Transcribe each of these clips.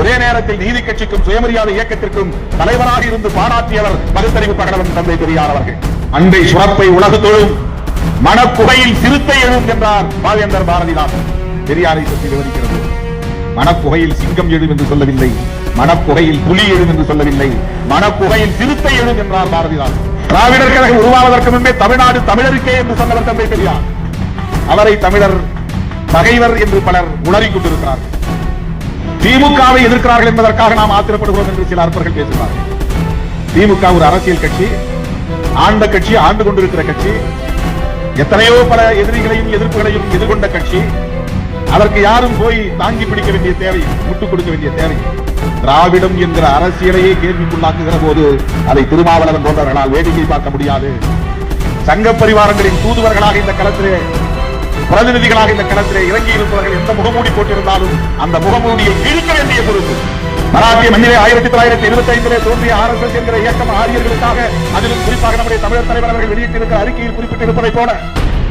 ஒரே நேரத்தில் நீதி கட்சிக்கும் சுயமரியாதை இயக்கத்திற்கும் தலைவராக இருந்து பாராட்டியவர் பகுத்தறிவு பகலவன் தந்தை பெரியார் அவர்கள். அண்டை சுரப்பை உலகு தொழும், மனக்குகையில் சிறுத்தை எழும் என்றார் பாவேந்தர் பாரதிதாசன். பெரியாரை பற்றி விவரிக்கிறது. மனக்குகையில் சிங்கம் எழும் என்று சொல்லவில்லை, மனக்குகையில் புலி எழும் என்று சொல்லவில்லை, மனக்குகையில் சிறுத்தை எழும் என்றார் பாரதிதாசன். திராவிடர் கழகம் உருவாவதற்கு முன்பே தமிழ்நாடு தமிழருக்கே என்று சொன்னவர் தந்தை பெரியார். அவரை தமிழர் பகைவர் என்று பலர் உளறிக் கொண்டிருக்கிறார்கள். திமுகவை எதிர்க்கிறார்கள் என்பதற்காக நாம் ஆத்திரப்படுகிறோம் என்று சில அற்பர்கள் பேசுகிறார்கள். திமுக ஒரு அரசியல் கட்சி, ஆண்ட கட்சி, ஆண்டு கொண்டிருக்கிற கட்சி, எத்தனையோ பல எதிரிகளையும் எதிர்ப்புகளையும் எதிர்கொண்ட கட்சி. அதற்கு யாரும் போய் தாங்கி பிடிக்க வேண்டிய தேவை, முட்டுக் கொடுக்க வேண்டிய தேவை. திராவிடம் என்கிற அரசியலையே கேள்விக்குள்ளாக்குகிற போது அதை திருமாவளவன் போன்றவர்களால் வேடிக்கை பார்க்க முடியாது. சங்க பரிவாரங்களின் தூதுவர்களாக இந்த களத்திலே, பிரதிநிதிகளாக இந்த களத்திலே இறங்கி இருப்பவர்கள் எந்த முகமூடி போட்டிருந்தாலும் அந்த முகமூடியை கிழிக்க வேண்டிய பொறுப்பு. மராட்டிய மண்ணிலே 1925 தோன்றிய RSS என்கிற இயக்கம் ஆரியர்களுக்காக, அதிலும் குறிப்பாக நம்முடைய தமிழர் தலைவர் அவர்கள் வெளியிட்டிருக்கிற அறிக்கையில் குறிப்பிட்டிருப்பதை போல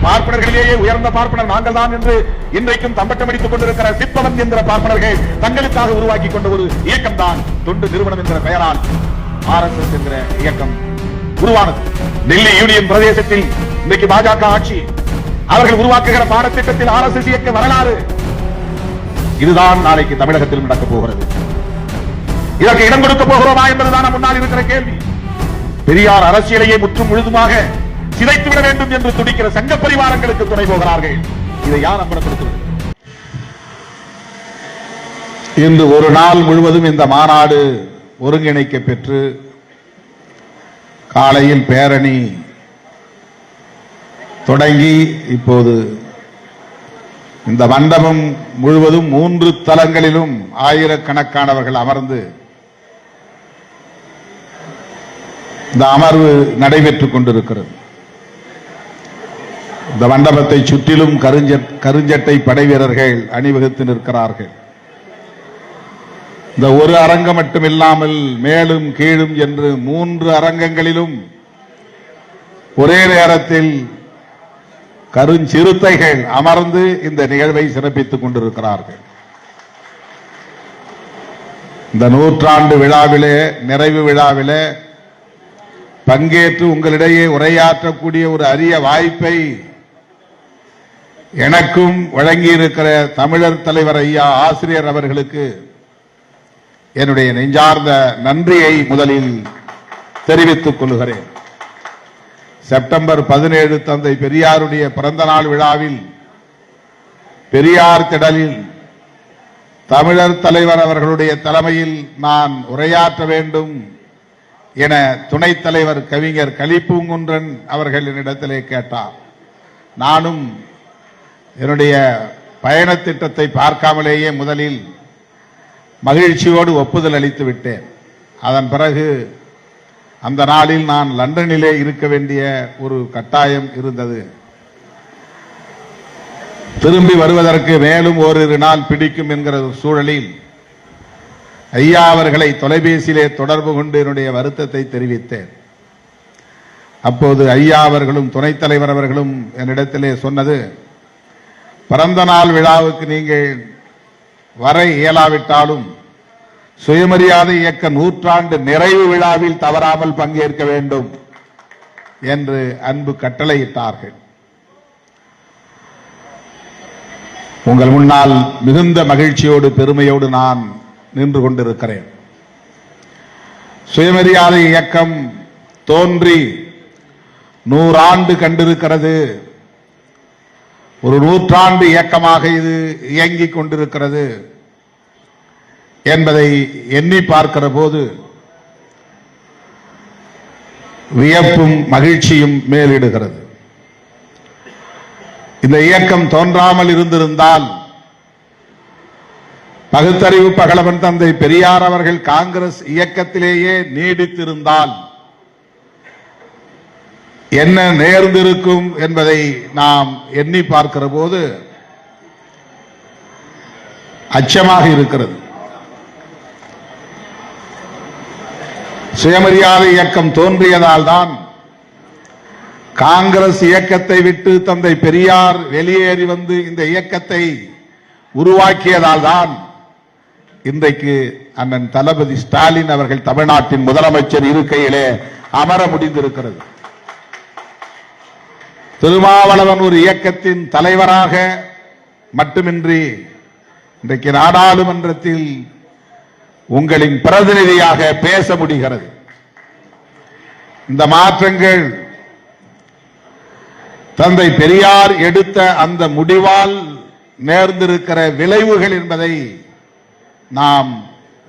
பார்ப்பனர்களிலேயே உயர்ந்த பார்ப்பனர் நாங்கள் தான் என்று இன்றைக்கும் தம்பட்டம் அடித்துக் கொண்டிருக்கிற சிற்பவன் என்கிற பார்ப்பனர்கள் தங்களுக்காக உருவாக்கி கொண்ட ஒரு இயக்கம் தான் தொண்டு நிறுவனம் என்கிற பெயரால் RSS என்கிற இயக்கம் உருவானது. டெல்லி யூனியன் பிரதேசத்தில் இன்றைக்கு பாஜக ஆட்சி. அவர்கள் உருவாக்குகிற பாடத்திட்டத்தில் RSS இயக்க வரலாறு இதுதான் நாளைக்கு தமிழகத்தில் நடக்கப் போகிறது. இதற்கு இடம் கொடுக்க போகிறோமா என்பதுதான் முன்னால் இருக்கிற கேள்வி. பெரியார் அரசியலையே முற்றும் முழுதுமாக சிதைத்துவிட வேண்டும் என்று துடிக்கிற சங்க பரிவாரங்களுக்கு துணை போகிறார்கள். இதை யார் அம்பலப்படுத்துவது? இன்று ஒரு நாள் முழுவதும் இந்த மாநாடு ஒருங்கிணைக்க பெற்று காலையில் பேரணி தொடங்கி இப்போது இந்த மண்டபம் முழுவதும் 3 தலங்களிலும் ஆயிரக்கணக்கானவர்கள் அமர்ந்து இந்த அமர்வு நடைபெற்றுக் கொண்டிருக்கிறது. இந்த மண்டபத்தை சுற்றிலும் கருஞ்சட்டை படை வீரர்கள் அணிவகுத்து நிற்கிறார்கள். இந்த ஒரு அரங்கம் மட்டுமில்லாமல் மேலும் கீழும் என்று 3 அரங்கங்களிலும் ஒரே நேரத்தில் கருஞ்சிறுத்தைகள் அமர்ந்து இந்த நிகழ்வை சிறப்பித்துக் கொண்டிருக்கிறார்கள். இந்த 100ஆண்டு விழாவிலே, நிறைவு விழாவிலே பங்கேற்று உங்களிடையே உரையாற்றக்கூடிய ஒரு அரிய வாய்ப்பை எனக்கும் வழங்கியிருக்கிற தமிழர் தலைவர் ஐயா ஆசிரியர் அவர்களுக்கு என்னுடைய நெஞ்சார்ந்த நன்றியை முதலில் தெரிவித்துக் கொள்கிறேன். செப்டம்பர் 17 தந்தை பெரியாருடைய பிறந்த நாள் விழாவில் பெரியார் திடலில் தமிழர் தலைவர் அவர்களுடைய தலைமையில் நான் உரையாற்ற வேண்டும் என துணைத் தலைவர் கவிஞர் கலிப்பூங்குன்றன் அவர்கள் என்னிடத்திலே கேட்டார். நானும் என்னுடைய பயண திட்டத்தை பார்க்காமலேயே முதலில் மகிழ்ச்சியோடு ஒப்புதல் அளித்து விட்டேன். அதன் பிறகு அந்த நாளில் நான் லண்டனிலே இருக்க வேண்டிய ஒரு கட்டாயம் இருந்தது. திரும்பி வருவதற்கு மேலும் ஓரிரு நாள் பிடிக்கும் என்கிற சூழலில் ஐயா அவர்களை தொலைபேசியிலே தொடர்பு கொண்டு என்னுடைய வருத்தத்தை தெரிவித்தேன். அப்போது ஐயா அவர்களும் துணைத் தலைவர் அவர்களும் என்னிடத்திலே சொன்னது, பிறந்த நாள் விழாவுக்கு நீங்கள் வர இயலாவிட்டாலும் சுயமரியாதை இயக்க 100ஆண்டு நிறைவு விழாவில் தவறாமல் பங்கேற்க வேண்டும் என்று அன்பு கட்டளையிட்டார்கள். உங்கள் முன்னால் மிகுந்த மகிழ்ச்சியோடு பெருமையோடு நான் நின்று கொண்டிருக்கிறேன். சுயமரியாதை இயக்கம் தோன்றி 100 ஆண்டு கண்டிருக்கிறது. ஒரு 100ஆண்டு இயக்கமாக இது இயங்கிக் கொண்டிருக்கிறது என்பதை எண்ணி பார்க்கிற போது வியப்பும் மகிழ்ச்சியும் மேலிடுகிறது. இந்த இயக்கம் தோன்றாமல் இருந்திருந்தால் பகுத்தறிவு பகலவன் தந்தை பெரியார் அவர்கள் காங்கிரஸ் இயக்கத்திலேயே நீடித்திருந்தால் என்ன நேர்ந்திருக்கும் என்பதை நாம் எண்ணி பார்க்கிற போது அச்சமாக இருக்கிறது. சுயமரியாதை இயக்கம் தோன்றியதால் தான், காங்கிரஸ் இயக்கத்தை விட்டு தந்தை பெரியார் வெளியேறி வந்து இந்த இயக்கத்தை உருவாக்கியதால் தான் இன்றைக்கு அண்ணன் தளபதி ஸ்டாலின் அவர்கள் தமிழ்நாட்டின் முதலமைச்சர் இருக்கையிலே அமர முடிந்திருக்கிறது. திருமாவளவன் ஒரு இயக்கத்தின் தலைவராக மட்டுமின்றி இன்றைக்கு நாடாளுமன்றத்தில் உங்களின் பிரதிநிதியாக பேச முடிகிறது. இந்த மாற்றங்கள் தந்தை பெரியார் எடுத்த அந்த முடிவால் நேர்ந்திருக்கிற விளைவுகள் என்பதை நாம்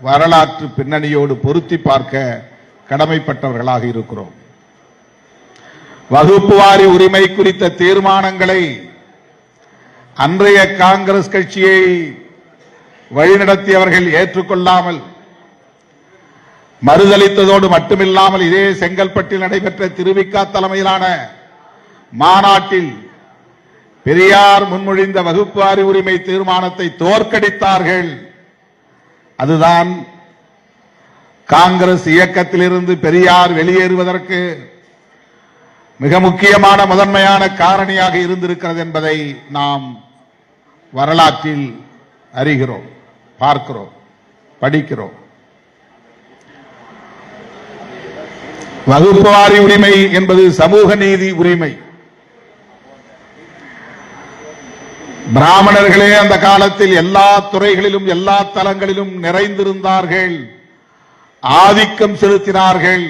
வரலாற்று பின்னணியோடு பொருத்தி பார்க்க கடமைப்பட்டவர்களாக இருக்கிறோம். வகுப்புவாரி உரிமை குறித்த தீர்மானங்களை அன்றைய காங்கிரஸ் கட்சியை வழிநடத்தியவர்கள் ஏற்றுக்கொள்ளாமல் மறுதளித்ததோடு மட்டுமில்லாமல் இதே செங்கல்பட்டில் நடைபெற்ற திருவிக்கா தலைமையிலான மாநாட்டில் பெரியார் முன்மொழிந்த வகுப்புவாரி உரிமை தீர்மானத்தை தோற்கடித்தார்கள். அதுதான் காங்கிரஸ் இயக்கத்திலிருந்து பெரியார் வெளியேறுவதற்கு மிக முக்கியமான முதன்மையான காரணியாக இருந்திருக்கிறது என்பதை நாம் வரலாற்றில் அறிகிறோம், பார்க்கிறோம், படிக்கிறோம். வகுப்புவாரி உரிமை என்பது சமூக நீதி உரிமை. பிராமணர்களே அந்த காலத்தில் எல்லா துறைகளிலும் எல்லா தளங்களிலும் நிறைந்திருந்தார்கள், ஆதிக்கம் செலுத்தினார்கள்,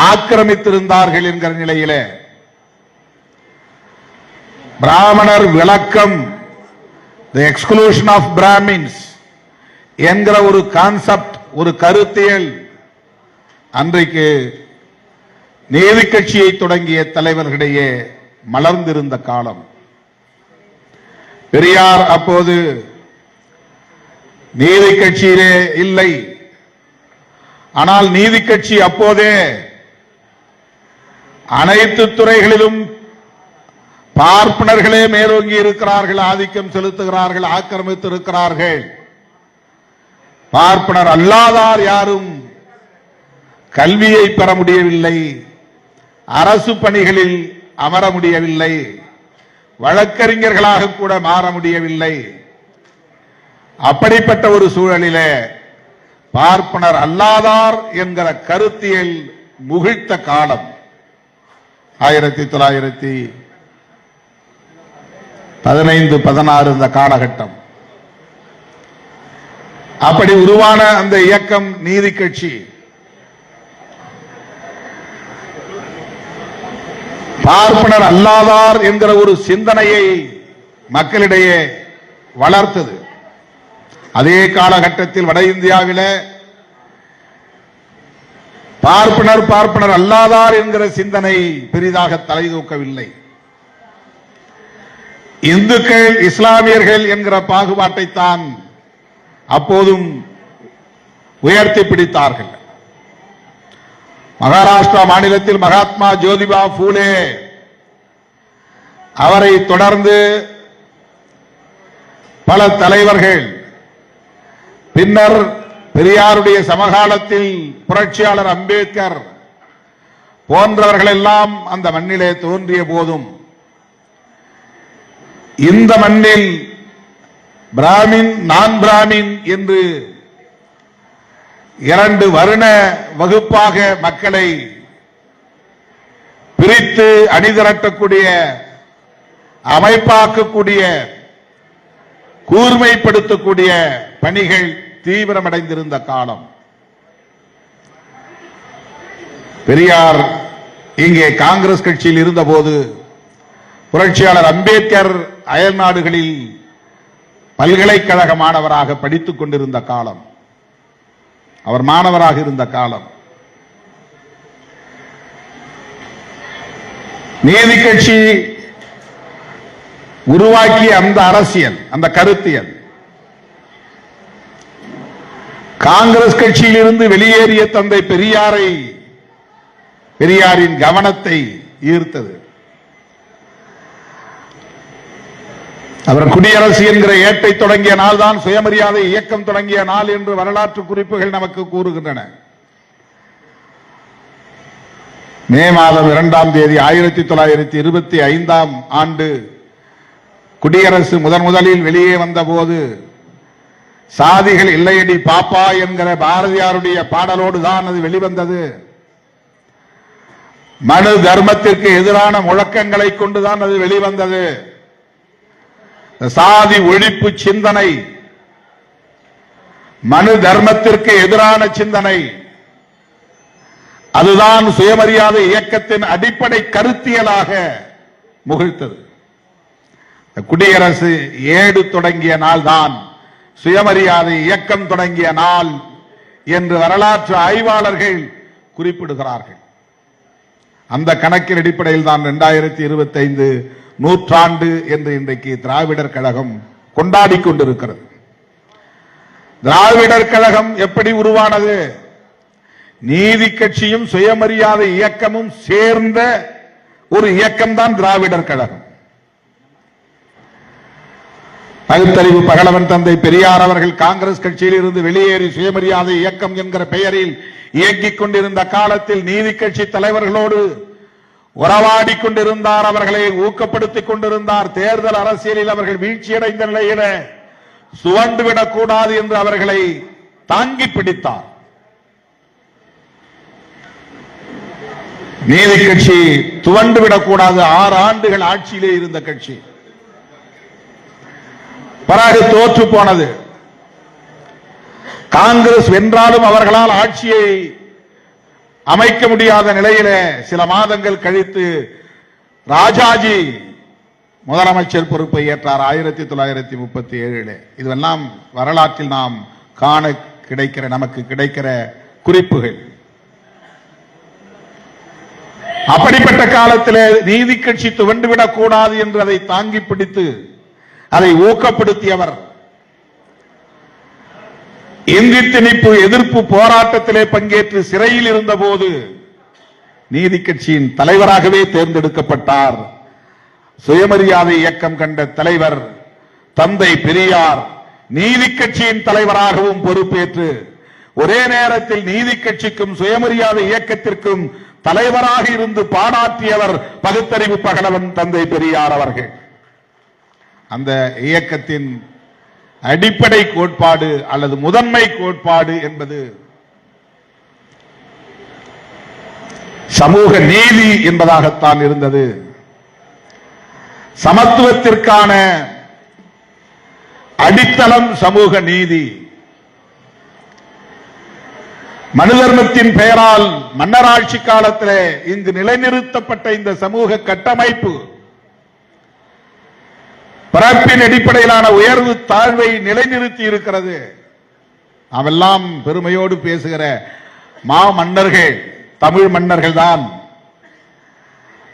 ஆக்கிரமித்திருந்தார்கள் என்கிற நிலையிலே பிராமணர் விளக்கம், தி எக்ஸ்க்ளூஷன் ஆஃப் பிராமின்ஸ் என்கிற ஒரு கான்செப்ட், ஒரு கருத்தியல் அன்றைக்கு நீதி கட்சியை தொடங்கிய தலைவர்களிடையே மலர்ந்திருந்த காலம். பெரியார் அப்போது நீதி கட்சியிலே இல்லை. ஆனால் நீதி கட்சி அப்போதே அனைத்து துறைகளிலும் பார்ப்பனர்களே மேலோங்கி இருக்கிறார்கள், ஆதிக்கம் செலுத்துகிறார்கள், ஆக்கிரமித்திருக்கிறார்கள். பார்ப்பனர் அல்லாதார் யாரும் கல்வியை பெற முடியவில்லை, அரசு பணிகளில் அமர முடியவில்லை, வழக்கறிஞர்களாக கூட மாற முடியவில்லை. அப்படிப்பட்ட ஒரு சூழலிலே பார்ப்பனர் அல்லாதார் என்கிற கருத்தியல் முகிழ்த்த காலம் 1915-16 இந்த காலகட்டம். அப்படி உருவான அந்த இயக்கம் நீதி கட்சி பார்ப்பனர் அல்லாதார் என்கிற ஒரு சிந்தனையை மக்களிடையே வளர்த்தது. அதே காலகட்டத்தில் வட இந்தியாவிலே பார்ப்பனர் அல்லாதார் என்கிற சிந்தனை பெரிதாக தலை தூக்கவில்லை. இந்துக்கள் இஸ்லாமியர்கள் என்கிற பாகுபாட்டைத்தான் அப்போதும் உயர்த்தி பிடித்தார்கள். மகாராஷ்டிரா மாநிலத்தில் மகாத்மா ஜோதிபா பூலே, அவரை தொடர்ந்து பல தலைவர்கள், பின்னர் பெரியாருடைய சமகாலத்தில் புரட்சியாளர் அம்பேத்கர் போன்றவர்கள் எல்லாம் அந்த மண்ணிலே தோன்றிய போதும் இந்த மண்ணில் பிராமின், நான் பிராமின் என்று இரண்டு வருண வகுப்பாக மக்களை பிரித்து அணிதிரட்டக்கூடிய, அமைப்பாக்கக்கூடிய, கூர்மைப்படுத்தக்கூடிய பணிகள் தீவிரமடைந்திருந்த காலம். பெரியார் இங்கே காங்கிரஸ் கட்சியில் இருந்தபோது புரட்சியாளர் அம்பேத்கர் அயல் நாடுகளில் பல்கலைக்கழக மாணவராக படித்துக் கொண்டிருந்த காலம், அவர் மாணவராக இருந்த காலம். நீதி கட்சி உருவாக்கிய அந்த அரசியல், அந்த கருத்தியல் காங்கிரஸ் கட்சியில் இருந்து வெளியேறிய தந்தை பெரியாரின் கவனத்தை ஈர்த்தது. அவர் குடியரசு என்கிற ஏட்டை தொடங்கிய நாள் தான் சுயமரியாதை இயக்கம் தொடங்கிய நாள் என்று வரலாற்று குறிப்புகள் நமக்கு கூறுகின்றன. மே மாதம் 2ஆம் தேதி 1925 ஆண்டு குடியரசு முதலில் வெளியே வந்தபோது சாதிகள் இல்லையடி பாப்பா என்கிற பாரதியாருடைய பாடலோடு தான் அது வெளிவந்தது. மனு தர்மத்திற்கு எதிரான முழக்கங்களை கொண்டுதான் அது வெளிவந்தது. சாதி ஒழிப்பு சிந்தனை மனு தர்மத்திற்கு எதிரான சிந்தனை, அதுதான் சுயமரியாதை இயக்கத்தின் அடிப்படை கருத்தியலாக முகிழ்த்தது. குடியரசு ஏடு தொடங்கிய நாள் தான் சுயமரியாதை இயக்கம் தொடங்கிய நாள் என்று வரலாற்று ஆய்வாளர்கள் குறிப்பிடுகிறார்கள். அந்த கணக்கின் அடிப்படையில் தான் 2025 நூற்றாண்டு என்று இன்றைக்கு திராவிடர் கழகம் கொண்டாடி கொண்டிருக்கிறது. திராவிடர் கழகம் எப்படி உருவானது? நீதி கட்சியும் சுயமரியாதை இயக்கமும் சேர்ந்த ஒரு இயக்கம் தான் திராவிடர் கழகம். பகுத்தறிவு பகலவன் தந்தை பெரியார் அவர்கள் காங்கிரஸ் கட்சியில் இருந்து வெளியேறி சுயமரியாதை இயக்கம் என்கிற பெயரில் இயங்கிக் கொண்டிருந்த காலத்தில் நீதி கட்சி தலைவர்களோடு உறவாடி கொண்டிருந்தார், அவர்களை ஊக்கப்படுத்திக் கொண்டிருந்தார். தேர்தல் அரசியலில் அவர்கள் வீழ்ச்சியடைந்த நிலையில சுவண்டுவிடக் கூடாது என்று அவர்களை தாங்கி பிடித்தார். நீதி கட்சி துவண்டுவிடக் கூடாது. 6 ஆண்டுகள் ஆட்சியிலே இருந்த கட்சி பிறகு தோற்று போனது. காங்கிரஸ் வென்றாலும் அவர்களால் ஆட்சியை அமைக்க முடியாத நிலையில சில மாதங்கள் கழித்து ராஜாஜி முதலமைச்சர் பொறுப்பை ஏற்றார் 1937. இதெல்லாம் வரலாற்றில் நாம் காண கிடைக்கிற நமக்கு கிடைக்கிற குறிப்புகள். அப்படிப்பட்ட காலத்தில் நீதி கட்சி துவண்டுவிடக் கூடாது என்று அதை தாங்கி பிடித்து அதை ஊக்கப்படுத்தியவர். இந்தி திணிப்பு எதிர்ப்பு போராட்டத்திலே பங்கேற்று சிறையில் இருந்த போது நீதி கட்சியின் தலைவராகவே தேர்ந்தெடுக்கப்பட்டார். சுயமரியாதை இயக்கம் கண்ட தலைவர் தந்தை பெரியார் நீதி கட்சியின் தலைவராகவும் பொறுப்பேற்று ஒரே நேரத்தில் நீதி கட்சிக்கும் சுயமரியாதை இயக்கத்திற்கும் தலைவராக இருந்து பாடாற்றியவர் பகுத்தறிவு பகலவன் தந்தை பெரியார் அவர்கள். அந்த இயக்கத்தின் அடிப்படை கோட்பாடு அல்லது முதன்மை கோட்பாடு என்பது சமூக நீதி என்பதாகத்தான் இருந்தது. சமத்துவத்திற்கான அடித்தளம் சமூக நீதி. மனு தர்மத்தின் பெயரால் மன்னராட்சி காலத்திலே இங்கு நிலைநிறுத்தப்பட்ட இந்த சமூக கட்டமைப்பு பிறப்பின் அடிப்படையிலான உயர்வு தாழ்வை நிலைநிறுத்தி இருக்கிறது. நாமெல்லாம் பெருமையோடு பேசுகிற மன்னர்கள் தமிழ் மன்னர்கள் தான்.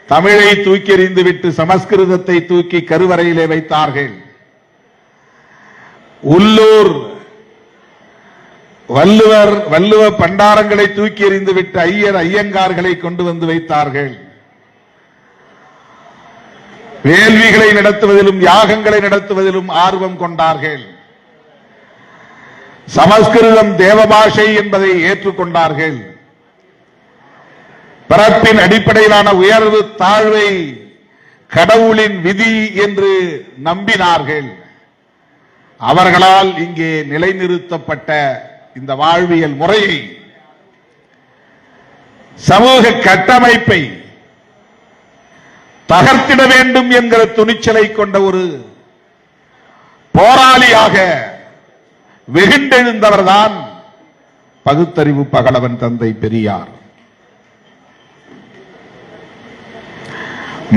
தமிழை தூக்கி எறிந்து விட்டு சமஸ்கிருதத்தை தூக்கி கருவறையிலே வைத்தார்கள். உள்ளூர் வள்ளுவ பண்டாரங்களை தூக்கி எறிந்து விட்டு ஐயங்கார்களை கொண்டு வந்து வைத்தார்கள். வேள்விகளை நடத்துவதிலும் யாகங்களை நடத்துவதிலும் ஆர்வம் கொண்டார்கள். சமஸ்கிருதம் தேவபாஷை என்பதை ஏற்றுக்கொண்டார்கள். பிறப்பின் அடிப்படையிலான உயர்வு தாழ்வை கடவுளின் விதி என்று நம்பினார்கள். அவர்களால் இங்கே நிலைநிறுத்தப்பட்ட இந்த வாழ்வியல் முறையை, சமூக கட்டமைப்பை தகர்த்திட வேண்டும் என்கிற துணிச்சலை கொண்ட ஒரு போராளியாக வெகுண்டெழுந்தவர்தான் பகுத்தறிவு பகலவன் தந்தை பெரியார்.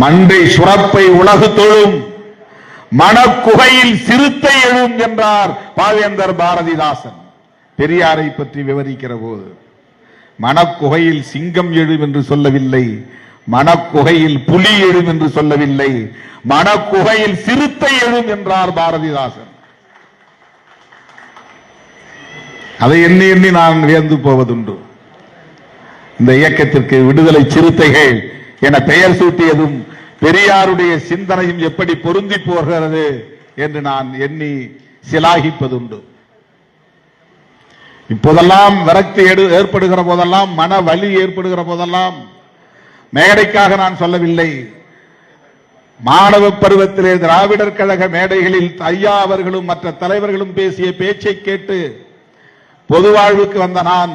மண்டை சுரப்பை உலகு தொழும், மனக்குகையில் சிறுத்தை எழும் என்றார் பாவேந்தர் பாரதிதாசன். பெரியாரை பற்றி விவரிக்கிற போது மனக்குகையில் சிங்கம் எழும் என்று சொல்லவில்லை, மனக்குகையில் புலி எழும் என்று சொல்லவில்லை, மனக்குகையில் சிறுத்தை எழும் என்றார் பாரதிதாசன். அதை எண்ணி எண்ணி நான் வியந்து போவதுண்டு. இந்த இயக்கத்திற்கு விடுதலை சிறுத்தைகள் என பெயர் சூட்டியதும் பெரியாருடைய சிந்தனையும் எப்படி பொருந்தி போகிறது என்று நான் எண்ணி சிலாகிப்பதுண்டு. இப்போதெல்லாம் விரக்தி ஏற்படுகிற போதெல்லாம், மன வலி ஏற்படுகிற போதெல்லாம், மேடைக்காக நான் சொல்லவில்லை, மாணவ பருவத்திலே திராவிடர் கழக மேடைகளில் ஐயா அவர்களும் மற்ற தலைவர்களும் பேசிய பேச்சை கேட்டு பொது வாழ்வுக்கு வந்த நான்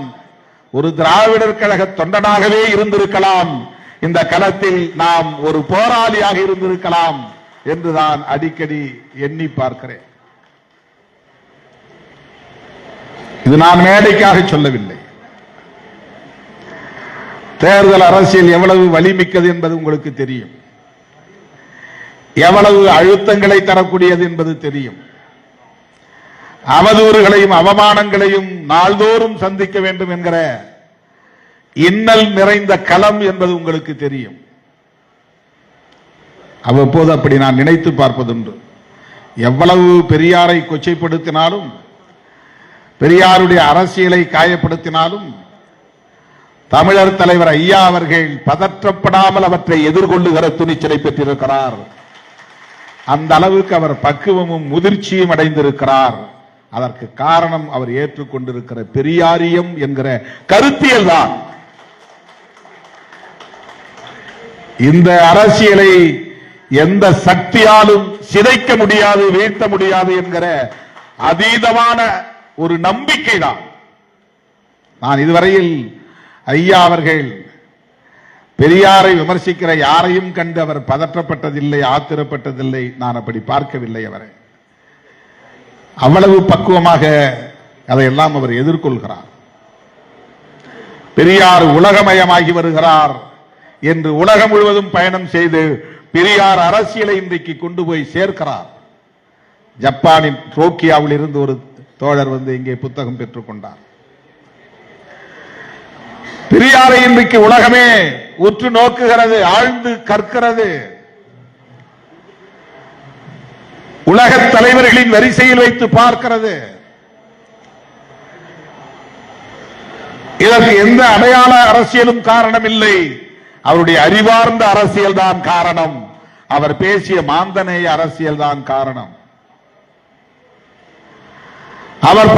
ஒரு திராவிடர் கழக தொண்டனாகவே இருந்திருக்கலாம், இந்த களத்தில் நாம் ஒரு போராளியாக இருந்திருக்கலாம் என்று நான் அடிக்கடி எண்ணி பார்க்கிறேன். இது நான் மேடைக்காக சொல்லவில்லை. தேர்தல் அரசியல் எவ்வளவு வலிமிக்கது என்பது உங்களுக்கு தெரியும், எவ்வளவு அழுத்தங்களை தரக்கூடியது என்பது தெரியும். அவதூறுகளையும் அவமானங்களையும் நாள்தோறும் சந்திக்க வேண்டும் என்கிற இன்னல் நிறைந்த களம் என்பது உங்களுக்கு தெரியும். அவ்வப்போது அப்படி நான் நினைத்து பார்ப்பதுண்டு. எவ்வளவு பெரியாரை கொச்சைப்படுத்தினாலும், பெரியாருடைய அரசியலை காயப்படுத்தினாலும், தமிழர் தலைவர் ஐயா அவர்கள் பதற்றப்படாமல் அவற்றை எதிர்கொள்ளுகிற துணிச்சலை பெற்றிருக்கிறார். அந்த அளவுக்கு அவர் பக்குவமும் முதிர்ச்சியும் அடைந்திருக்கிறார். அதற்கு காரணம் அவர் ஏற்றுக்கொண்டிருக்கிற பெரியாரியம் என்கிற கருத்தியல் தான். இந்த அரசியலை எந்த சக்தியாலும் சிதைக்க முடியாது, வீழ்த்த முடியாது என்கிற அதீதமான ஒரு நம்பிக்கை தான். நான் இதுவரையில் ஐயா அவர்கள் பெரியாரை விமர்சிக்கிற யாரையும் கண்டு அவர் பதற்றப்பட்டதில்லை, ஆத்திரப்பட்டதில்லை. நான் அப்படி பார்க்கவில்லை அவரை. அவ்வளவு பக்குவமாக அதையெல்லாம் அவர் எதிர்கொள்கிறார். பெரியார் உலகமயமாகி வருகிறார் என்று உலகம் முழுவதும் பயணம் செய்து பெரியார் அரசியலை இன்றைக்கு கொண்டு போய் சேர்க்கிறார். ஜப்பானின் டோக்கியோவில் இருந்து ஒரு தோழர் வந்து இங்கே புத்தகம் பெற்றுக் கொண்டார். பெரியாரை இன்றைக்கு உலகமே உற்று நோக்குகிறது, ஆழ்ந்து கற்கிறது. உலக தலைவர்களின் வரிசையில் வைத்து பார்க்கிறது. இதற்கு எந்த அடையாள அரசியலும் காரணம் இல்லை, அவருடைய அறிவார்ந்த அரசியல் தான் காரணம். அவர் பேசிய மாந்தநேய அரசியல் தான் காரணம். அவர்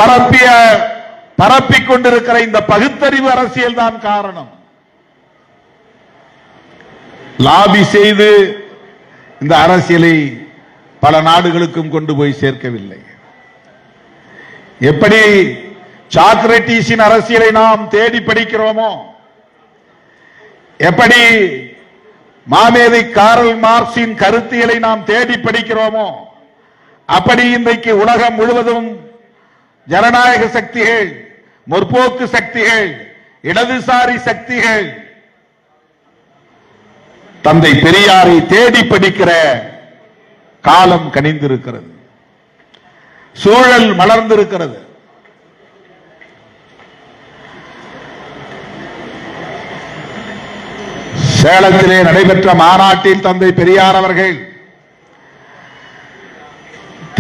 பரப்பிக் கொண்டிருக்கிற இந்த பகுத்தறிவு அரசியல் தான் காரணம். லாபி செய்து இந்த அரசியலை பல நாடுகளுக்கும் கொண்டு போய் சேர்க்கவில்லை. எப்படி சாக்ரட்டிஸின் அரசியலை நாம் தேடி படிக்கிறோமோ, எப்படி மாமேதை காரல் மார்க்சின் கருத்தியலை நாம் தேடி படிக்கிறோமோ, அப்படி இன்றைக்கு உலகம் முழுவதும் ஜனநாயக சக்திகள், முற்போக்கு சக்திகள், இடதுசாரி சக்திகள் தந்தை பெரியாரை தேடி படிக்கிற காலம் கனிந்திருக்கிறது, சூழல் மலர்ந்திருக்கிறது. சேலத்திலே நடைபெற்ற மாநாட்டில் தந்தை பெரியார் அவர்கள்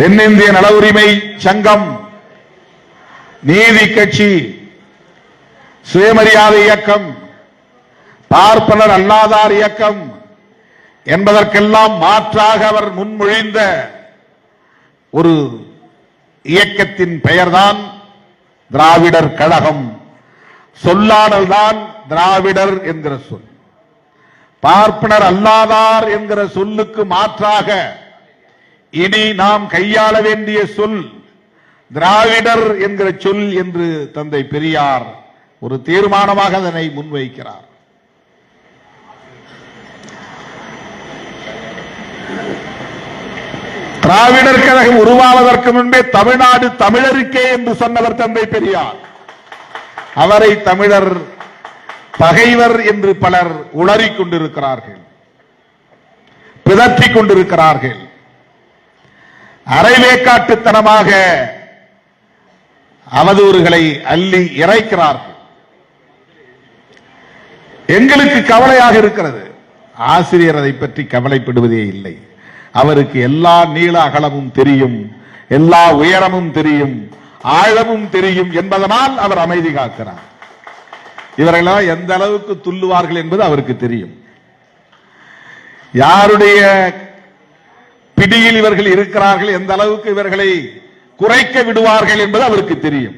தென்னிந்திய நல உரிமை சங்கம், நீதி கட்சி, சுயமரியாதை இயக்கம், பார்ப்பனர் அல்லாதார் இயக்கம் என்பதற்கெல்லாம் மாற்றாக அவர் முன்மொழிந்த ஒரு இயக்கத்தின் பெயர்தான் திராவிடர் கழகம். சொல்லாடல் தான் திராவிடர் என்கிற சொல். பார்ப்பனர் அல்லாதார் என்கிற சொல்லுக்கு மாற்றாக இனி நாம் கையாள வேண்டிய சொல் திராவிடர் என்கிற சொல் என்று தந்தை பெரியார் ஒரு தீர்மானமாக அதனை முன்வைக்கிறார். திராவிடர் கழகம் உருவாவதற்கு முன்பே தமிழ்நாடு தமிழருக்கே என்று சொன்னவர் தந்தை பெரியார். அவரை தமிழர் பகைவர் என்று பலர் உளறிக் கொண்டிருக்கிறார்கள், பிதற்றிக் கொண்டிருக்கிறார்கள், அரைவேக்காட்டுத்தனமாக அவதூறுகளை அள்ளி இறைக்கிறார்கள். எங்களுக்கு கவலையாக இருக்கிறது. ஆசிரியர் அதை பற்றி கவலைப்படுவதே இல்லை. அவருக்கு எல்லா நீள அகலமும் தெரியும், எல்லா உயரமும் தெரியும், ஆழமும் தெரியும் என்பதனால் அவர் அமைதி காக்கிறார். இவர்களெல்லாம் எந்த அளவுக்கு துள்ளுவார்கள் என்பது அவருக்கு தெரியும். யாருடைய பிடியில் இவர்கள் இருக்கிறார்கள், எந்த அளவுக்கு இவர்களை குறைக்க விடுவார்கள் என்பது அவருக்கு தெரியும்.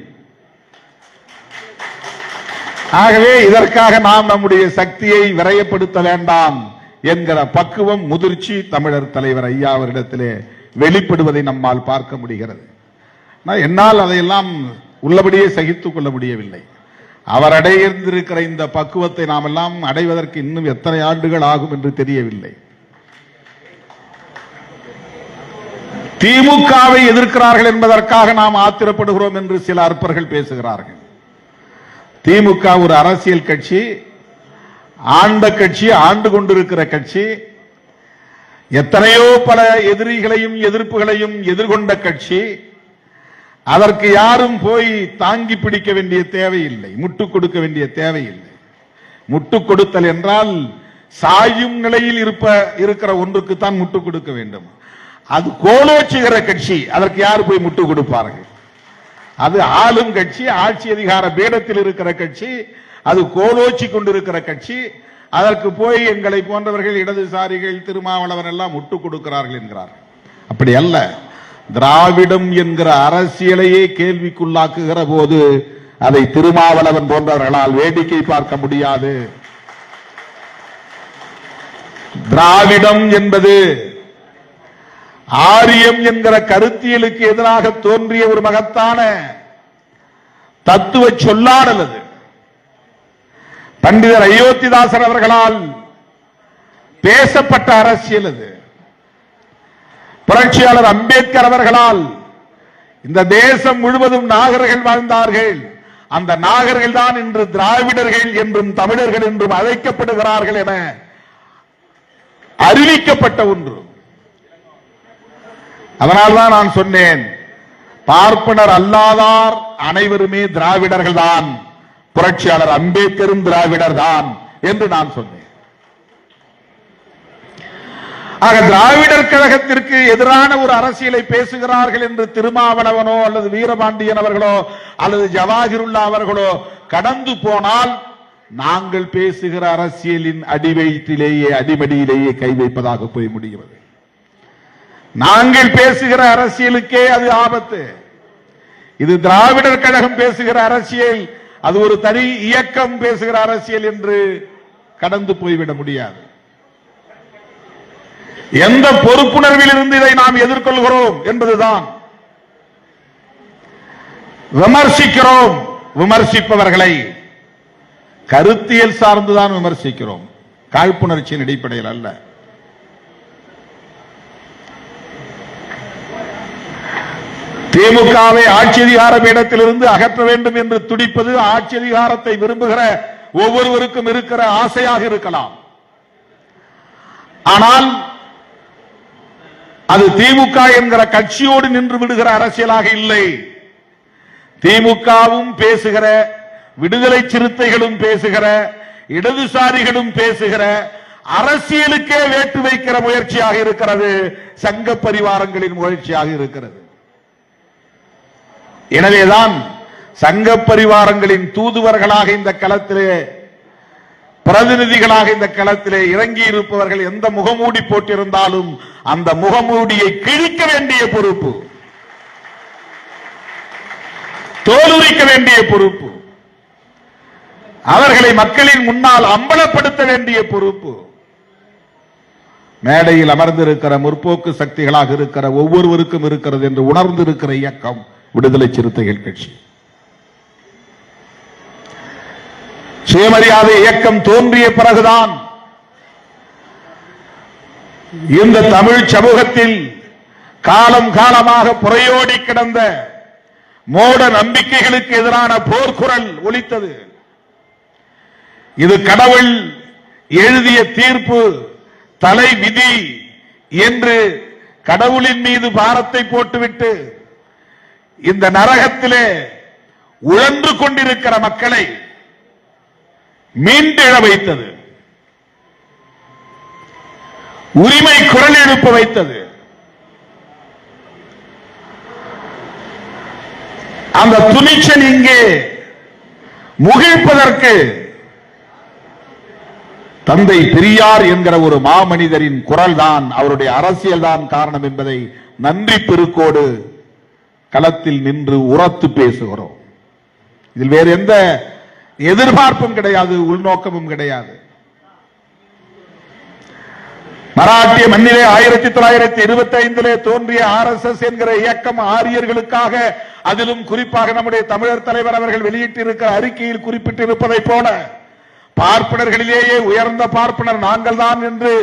ஆகவே இதற்காக நாம் நம்முடைய சக்தியை விரயப்படுத்த வேண்டாம் என்கிற பக்குவம் முதிர்ச்சி தமிழர் தலைவர் ஐயா அவரிடத்திலே வெளிப்படுவதை நம்மால் பார்க்க முடிகிறது. என்னால் அதையெல்லாம் உள்ளபடியே சகித்துக் கொள்ள முடியவில்லை. அவர் அடைந்திருக்கிற இந்த பக்குவத்தை நாம் எல்லாம் அடைவதற்கு இன்னும் எத்தனை ஆண்டுகள் ஆகும் என்று தெரியவில்லை. திமுகவை எதிர்க்கிறார்கள் என்பதற்காக நாம் ஆத்திரப்படுகிறோம் என்று சில அற்பர்கள் பேசுகிறார்கள். திமுக ஒரு அரசியல் கட்சி, ஆண்ட கட்சி, ஆண்டு கொண்டிருக்கிற கட்சி, எத்தனையோ பல எதிரிகளையும் எதிர்ப்புகளையும் எதிர்கொண்ட கட்சி. அதற்கு யாரும் போய் தாங்கி பிடிக்க வேண்டிய தேவையில்லை, முட்டுக் கொடுக்க வேண்டிய தேவையில்லை. முட்டுக் கொடுத்தல் என்றால் சாயும் நிலையில் இருக்கிற ஒன்றுக்குத்தான் முட்டுக் கொடுக்க வேண்டும். அது கோலோச்சுகிற கட்சி, அதற்கு யார் போய் முட்டுக் கொடுப்பார்கள்? அது ஆளும் கட்சி, ஆட்சி அதிகார பீடத்தில் இருக்கிற கட்சி, அது கோலோச்சி கொண்டிருக்கிற கட்சி. அதற்கு போய் எங்களை போன்றவர்கள் இடதுசாரிகள் திருமாவளவன் எல்லாம் முட்டுக் கொடுக்கிறார்கள் என்கிறார். அப்படி அல்ல. திராவிடம் என்கிற அரசியலையே கேள்விக்குள்ளாக்குகிற போது அதை திருமாவளவன் போன்றவர்களால் வேடிக்கை பார்க்க முடியாது. திராவிடம் என்பது ஆரியம் என்கிற கருத்தியலுக்கு எதிராக தோன்றிய ஒரு மகத்தான தத்துவ சொல்லாடல். அது பண்டிதர் அயோத்திதாசர் அவர்களால் பேசப்பட்ட அரசியல். அது புரட்சியாளர் அம்பேத்கர் அவர்களால் இந்த தேசம் முழுவதும் நாகர்கள் வாழ்ந்தார்கள். அந்த நாகர்கள் தான் இன்று திராவிடர்கள் என்றும் தமிழர்கள் என்றும் அழைக்கப்படுகிறார்கள் என அறிவிக்கப்பட்ட ஒன்று. அதனால்தான் நான் சொன்னேன், பார்ப்பனர் அல்லாதார் அனைவருமே திராவிடர்கள் தான், புரட்சியாளர் அம்பேத்கரும் திராவிடர் தான் என்று நான் சொன்னேன். ஆக திராவிடர் கழகத்திற்கு எதிரான ஒரு அரசியலை பேசுகிறார்கள் என்று திருமாவளவனோ அல்லது வீரபாண்டியன் அவர்களோ அல்லது ஜவாஹிருல்லா அவர்களோ கடந்து போனால் நாங்கள் பேசுகிற அரசியலின் அடிவயிற்றிலேயே அடிமடியிலேயே கை வைப்பதாக போய் முடிகிறது. நாங்கள் பேசுகிற அரசியலுக்கே அது ஆபத்து. இது திராவிடர் கழகம் பேசுகிற அரசியல், அது ஒரு தனி இயக்கம் பேசுகிற அரசியல் என்று கடந்து போய்விட முடியாது. எந்த பொறுப்புணர்வில் இருந்து இதை நாம் எதிர்கொள்கிறோம் என்பதுதான். விமர்சிக்கிறோம், விமர்சிப்பவர்களை கருத்தியல் சார்ந்துதான் விமர்சிக்கிறோம், காழ்ப்புணர்ச்சியின் அடிப்படையில் அல்ல. திமுகவை ஆட்சி அதிகார பீடத்திலிருந்து அகற்ற வேண்டும் என்று துடிப்பது ஆட்சி அதிகாரத்தை விரும்புகிற ஒவ்வொருவருக்கும் இருக்கிற ஆசையாக இருக்கலாம். ஆனால் அது திமுக என்கிற கட்சியோடு நின்று விடுகிற அரசியலாக இல்லை. திமுகவும் பேசுகிற, விடுதலை சிறுத்தைகளும் பேசுகிற, இடதுசாரிகளும் பேசுகிற அரசியலுக்கே வேட்டு வைக்கிற முயற்சியாக இருக்கிறது, சங்க பரிவாரங்களின் முயற்சியாக இருக்கிறது. எனவேதான் சங்க பரிவாரங்களின் தூதுவர்களாக இந்த களத்திலே, பிரதிநிதிகளாக இந்த களத்திலே இறங்கி இருப்பவர்கள் எந்த முகமூடி போட்டிருந்தாலும் அந்த முகமூடியை கிழிக்க வேண்டிய பொறுப்பு, தோலுரிக்க வேண்டிய பொறுப்பு, அவர்களை மக்களின் முன்னால் அம்பலப்படுத்த வேண்டிய பொறுப்பு மேடையில் அமர்ந்திருக்கிற முற்போக்கு சக்திகளாக இருக்கிற ஒவ்வொருவருக்கும் இருக்கிறது என்று உணர்ந்திருக்கிற இயக்கம் விடுதலை சிறுத்தைகள் கட்சி. சுயமரியாதை இயக்கம் தோன்றிய பிறகுதான் இந்த தமிழ் சமூகத்தில் காலம் காலமாக புறையோடி கிடந்த மோட நம்பிக்கைகளுக்கு எதிரான போர்க்குரல் ஒலித்தது. இது கடவுள் எழுதிய தீர்ப்பு, தலை விதி என்று கடவுளின் மீது பாரத்தை போட்டுவிட்டு இந்த நரகத்திலே உழன்று கொண்டிருக்கிற மக்களை மீண்டெழ வைத்தது, உரிமை குரல் எழுப்ப வைத்தது. அந்த துணிச்சல் இங்கே முகிழ்ப்பதற்கு தந்தை பெரியார் என்கிற ஒரு மாமனிதரின் குரல் தான், அவருடைய அரசியல் தான் காரணம் என்பதை நன்றி பெருக்கோடு களத்தில் நின்று உரத்து பேசுகிறோம். இதில் வேறு எந்த எதிர்பார்ப்பும் கிடையாது, உள்நோக்கமும் கிடையாது. மராட்டிய மண்ணிலே 1925 தோன்றிய RSS என்கிற இயக்கம் ஆரியர்களுக்காக, அதிலும் குறிப்பாக நம்முடைய தமிழர் தலைவர் அவர்கள் வெளியிட்டிருக்கிற அறிக்கையில் குறிப்பிட்டிருப்பதை போல பார்ப்பனர்களிலேயே உயர்ந்த பார்ப்பனர் நாங்கள் தான் என்று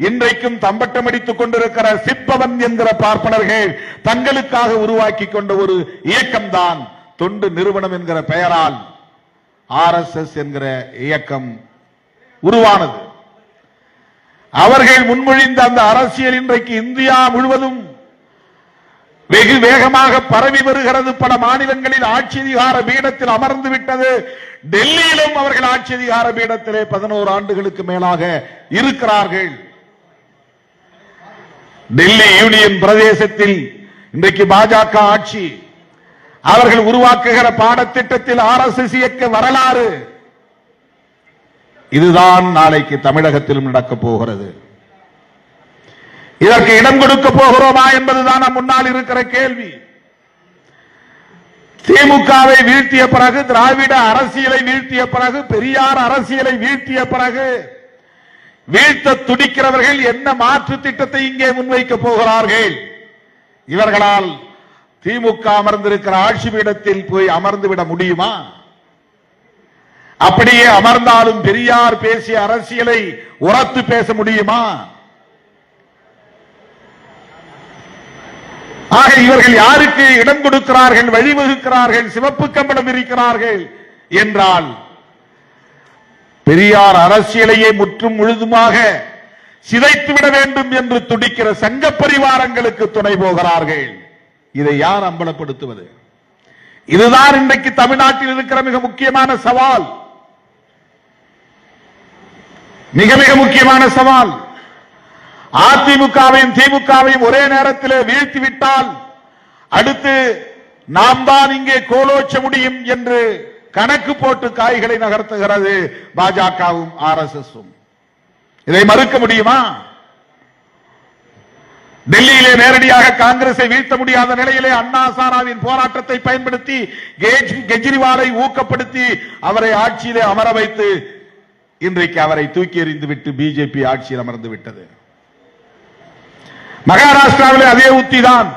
இன்றைக்கும் தம்பட்டம் அடித்துக் கொண்டிருக்கிற சிற்பவன் என்கிற பார்ப்பனர்கள் தங்களுக்காக உருவாக்கி கொண்ட ஒரு இயக்கம்தான் தொண்டு நிறுவனம் என்கிற பெயரால் RSS என்கிற இயக்கம் உருவானது. அவர்கள் முன்மொழிந்த அந்த அரசியல் இன்றைக்கு இந்தியா முழுவதும் வெகு வேகமாக பரவி வருகிறது. பல மாநிலங்களில் ஆட்சி அதிகார பீடத்தில் அமர்ந்து விட்டது. டெல்லியிலும் அவர்கள் ஆட்சி அதிகார பீடத்திலே 11 ஆண்டுகளுக்கு மேலாக இருக்கிறார்கள். டெல்லி யூனியன் பிரதேசத்தில் இன்றைக்கு பாஜக ஆட்சி. அவர்கள் உருவாக்குகிற பாடத்திட்டத்தில் RSS இயக்க வரலாறு இதுதான் நாளைக்கு தமிழகத்திலும் நடக்கப் போகிறது. இதற்கு இடம் கொடுக்க போகிறோமா என்பதுதான் நம் முன்னால் இருக்கிற கேள்வி. திமுகவை வீழ்த்திய பிறகு, திராவிட அரசியலை வீழ்த்திய பிறகு, பெரியார் அரசியலை வீழ்த்திய பிறகு வீழ்த்த துடிக்கிறவர்கள் என்ன மாற்று திட்டத்தை இங்கே முன்வைக்க போகிறார்கள்? இவர்களால் திமுக அமர்ந்திருக்கிற ஆட்சி பீடத்தில் போய் அமர்ந்து விட முடியுமா? அப்படியே அமர்ந்தாலும் பெரியார் பேசிய அரசியலை உரத்து பேச முடியுமா? ஆக இவர்கள் யாருக்கு இடம் கொடுக்கிறார்கள், வழிவகுக்கிறார்கள், சிவப்பு கம்பளம் இருக்கிறார்கள் என்றால் பெரியார் அரசியலையே முற்றும் முழுதுமாக சிதைத்துவிட வேண்டும் என்று துடிக்கிற சங்க பரிவாரங்களுக்கு துணை போகிறார்கள். இதை யார் அம்பலப்படுத்துவது? இதுதான் இன்றைக்கு தமிழ்நாட்டில் இருக்கிற மிக முக்கியமான சவால். மிக மிக முக்கியமான சவால். அதிமுகவையும் திமுகவையும் ஒரே நேரத்தில் வீழ்த்திவிட்டால் அடுத்து நாம் தான் இங்கே கோலோச்ச முடியும் என்று கணக்கு போட்டு காய்களை நகர்த்துகிறது பாஜகவும் RSSம். இதை மறுக்க முடியுமா? டெல்லியிலே நேரடியாக காங்கிரஸை வீழ்த்த முடியாத நிலையிலே அண்ணா சாராவின் போராட்டத்தை பயன்படுத்தி கெஜ்ரிவாலை ஊக்கப்படுத்தி அவரை ஆட்சியிலே அமர வைத்து இன்றைக்கு அவரை தூக்கி எறிந்து விட்டு பிஜேபி ஆட்சியில் அமர்ந்து விட்டது. மகாராஷ்டிராவிலே அதே உத்திதான்,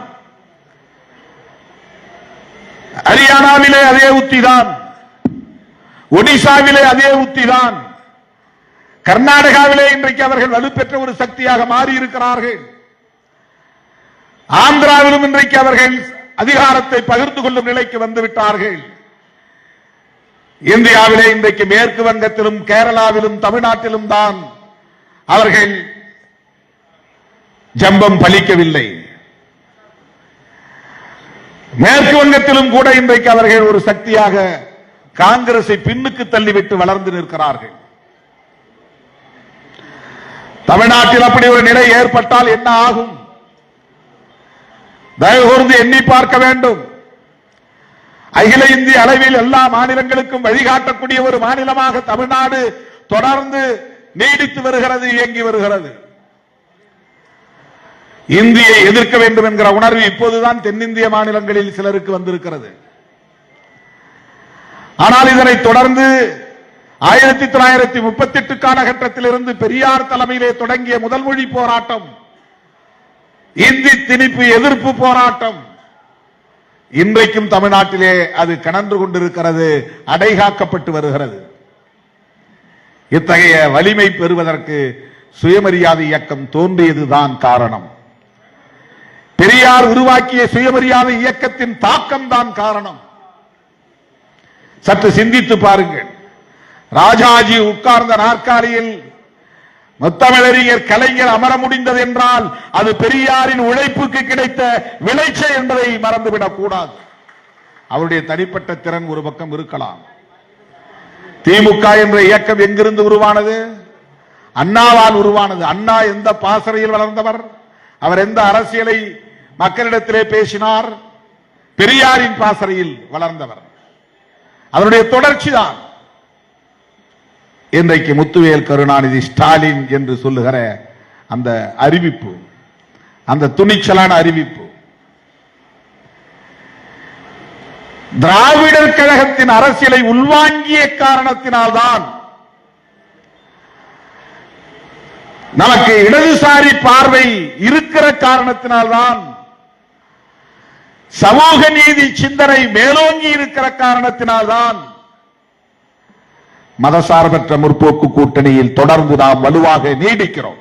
ஹரியானாவிலே அதே உத்திதான், ஒடிசாவிலே அதே உத்திதான், கர்நாடகாவிலே இன்றைக்கு அவர்கள் வலுப்பெற்ற ஒரு சக்தியாக மாறி இருக்கிறார்கள். ஆந்திராவிலும் இன்றைக்கு அவர்கள் அதிகாரத்தை பகிர்ந்து கொள்ளும் நிலைக்கு வந்துவிட்டார்கள். இந்தியாவிலே இன்றைக்கு மேற்கு வங்கத்திலும் கேரளாவிலும் தமிழ்நாட்டிலும் தான் அவர்கள் ஜம்பம் பலிக்கவில்லை. மேற்கு வங்கத்திலும் கூட இன்றைக்கு அவர்கள் ஒரு சக்தியாக காங்கிரஸை பின்னுக்கு தள்ளிவிட்டு வளர்ந்து நிற்கிறார்கள். தமிழ்நாட்டில் அப்படி ஒரு நிலை ஏற்பட்டால் என்ன ஆகும்? தயவு கூர்ந்து எண்ணி பார்க்க வேண்டும். அகில இந்திய அளவில் எல்லா மாநிலங்களுக்கும் வழிகாட்டக்கூடிய ஒரு மாநிலமாக தமிழ்நாடு தொடர்ந்து நீடித்து வருகிறது, இயங்கி வருகிறது. இந்தியை எதிர்க்க வேண்டும் என்கிற உணர்வு இப்போதுதான் தென்னிந்திய மாநிலங்களில் சிலருக்கு வந்திருக்கிறது. ஆனால் இதனை தொடர்ந்து 1938 காலகட்டத்தில் இருந்து பெரியார் தலைமையிலே தொடங்கிய முதல் மொழி போராட்டம், இந்தி திணிப்பு எதிர்ப்பு போராட்டம் இன்றைக்கும் தமிழ்நாட்டிலே அது கனன்று கொண்டிருக்கிறது, அடைகாக்கப்பட்டு வருகிறது. இத்தகைய வலிமை பெறுவதற்கு சுயமரியாதை இயக்கம் தோன்றியதுதான் காரணம். பெரியார் உருவாக்கிய சுயமரியாதை இயக்கத்தின் தாக்கம் தான் காரணம். சற்று சிந்தித்து பாருங்கள். ராஜாஜி உட்கார்ந்த நாற்காலியில் முத்தமிழறிஞர் கலைஞர் அமர முடிந்தது என்றால் அது பெரியாரின் உழைப்புக்கு கிடைத்த விளைச்சல் என்பதை மறந்துவிடக் கூடாது. அவருடைய தனிப்பட்ட திறன் ஒரு பக்கம் இருக்கலாம். திமுக என்ற இயக்கம் எங்கிருந்து உருவானது? அண்ணாவால் உருவானது. அண்ணா எந்த பாசறையில் வளர்ந்தவர்? அவர் எந்த அரசியலை மக்களிடத்திலே பேசினார்? பெரியாரின் பாசறையில் வளர்ந்தவர். அவருடைய தொடர்ச்சி தான் இன்றைக்கு முத்துவேல் கருணாநிதி ஸ்டாலின் என்று சொல்லுகிற அந்த அறிவிப்பு, அந்த துணிச்சலான அறிவிப்பு. திராவிடர் கழகத்தின் அரசியலை உள்வாங்கிய காரணத்தினால்தான் நமக்கு இடதுசாரி பார்வை இருக்கிற காரணத்தினால்தான், சமூக நீதி சிந்தனை மேலோங்கி இருக்கிற காரணத்தினால்தான் மதசார்பற்ற முற்போக்கு கூட்டணியில் தொடர்ந்து நாம் வலுவாக நீடிக்கிறோம்.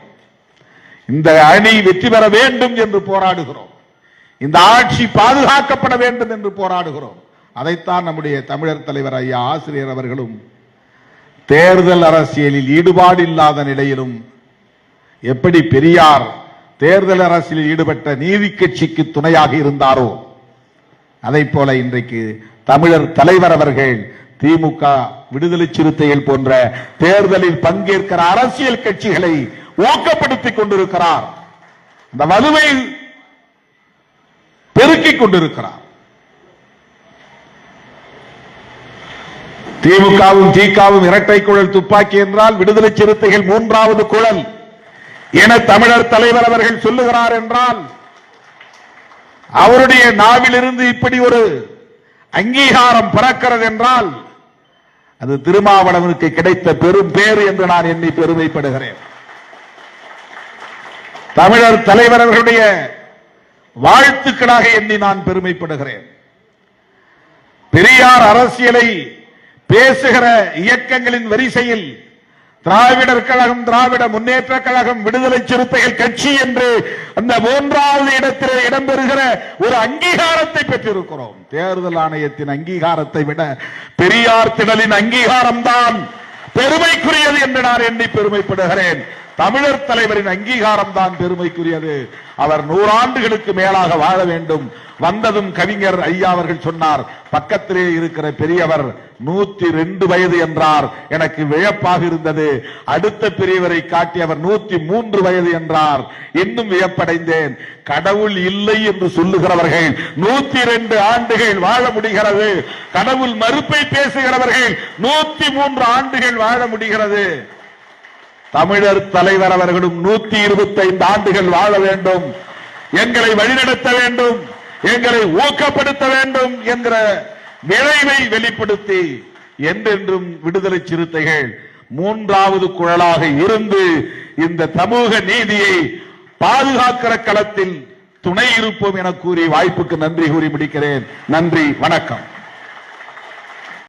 இந்த அணி வெற்றி பெற வேண்டும் என்று போராடுகிறோம். இந்த ஆட்சி பாதுகாக்கப்பட வேண்டும் என்று போராடுகிறோம். அதைத்தான் நம்முடைய தமிழர் தலைவர் ஐயா ஆசிரியர் அவர்களும் தேர்தல் அரசியலில் ஈடுபாடு இல்லாத நிலையிலும் எப்படி பெரியார் தேர்தல் அரசியலில் ஈடுபட்ட நீதி கட்சிக்கு துணையாக இருந்தாரோ அதை போல இன்றைக்கு தமிழர் தலைவர் அவர்கள் திமுக, விடுதலை சிறுத்தைகள் போன்ற தேர்தலில் பங்கேற்கிற அரசியல் கட்சிகளை ஊக்கப்படுத்திக் கொண்டிருக்கிறார். இந்த வலுவை பெருக்கிக் கொண்டிருக்கிறார். திமுகவும் திகாவும் இரட்டை குழல் துப்பாக்கி என்றால் விடுதலை சிறுத்தைகள் மூன்றாவது குழல் என தமிழர் தலைவர் அவர்கள் சொல்லுகிறார் என்றால், அவருடைய நாவிலிருந்து இப்படி ஒரு அங்கீகாரம் பிறக்கிறது என்றால் அது திருமாவளவனுக்கு கிடைத்த பெரும் பேறு என்று நான் எண்ணி பெருமைப்படுகிறேன். தமிழர் தலைவர் அவர்களுடைய வாழ்த்துக்களாக எண்ணி நான் பெருமைப்படுகிறேன். பெரியார் அரசியலை பேசுகிற இயக்கங்களின் வரிசையில் திராவிடர் கழகம், திராவிட முன்னேற்ற கழகம், விடுதலை சிறுத்தைகள் கட்சி என்று அந்த மூன்றாவது இடத்திலே இடம்பெறுகிற ஒரு அங்கீகாரத்தை பெற்றிருக்கிறோம். தேர்தல் ஆணையத்தின் அங்கீகாரத்தை விட பெரியார் திடலின் அங்கீகாரம் தான் பெருமைக்குரியது என்று நான் எண்ணி பெருமைப்படுகிறேன். தமிழர் தலைவரின் அங்கீகாரம் தான் பெருமைக்குரியது. அவர் 100 ஆண்டுகளுக்கு மேலாக வாழ வேண்டும். வந்ததும் கவிஞர் ஐயா அவர்கள் சொன்னார், பக்கத்திலே இருக்கிற பெரியவர் 102 வயது என்றார். எனக்கு வியப்பாக இருந்தது. அடுத்த பெரியவரை காட்டி அவர் 103 வயது என்றார். இன்னும் வியப்படைந்தேன். கடவுள் இல்லை என்று சொல்லுகிறவர்கள் 102 ஆண்டுகள் வாழ முடிகிறது. கடவுள் மறுப்பை பேசுகிறவர்கள் 103 ஆண்டுகள் வாழ முடிகிறது. தமிழர் தலைவர் அவர்களும் 125 ஆண்டுகள் வாழ வேண்டும், எங்களை வழிநடத்த வேண்டும், எங்களை ஊக்கப்படுத்த வேண்டும் என்கிற நிறைவை வெளிப்படுத்தி என்றென்றும் விடுதலை சிறுத்தைகள் மூன்றாவது குழலாக இருந்து இந்த சமூக நீதியை பாதுகாக்கிற களத்தில் துணை இருப்போம் என கூறி வாய்ப்புக்கு நன்றி கூறி முடிக்கிறேன். நன்றி, வணக்கம்.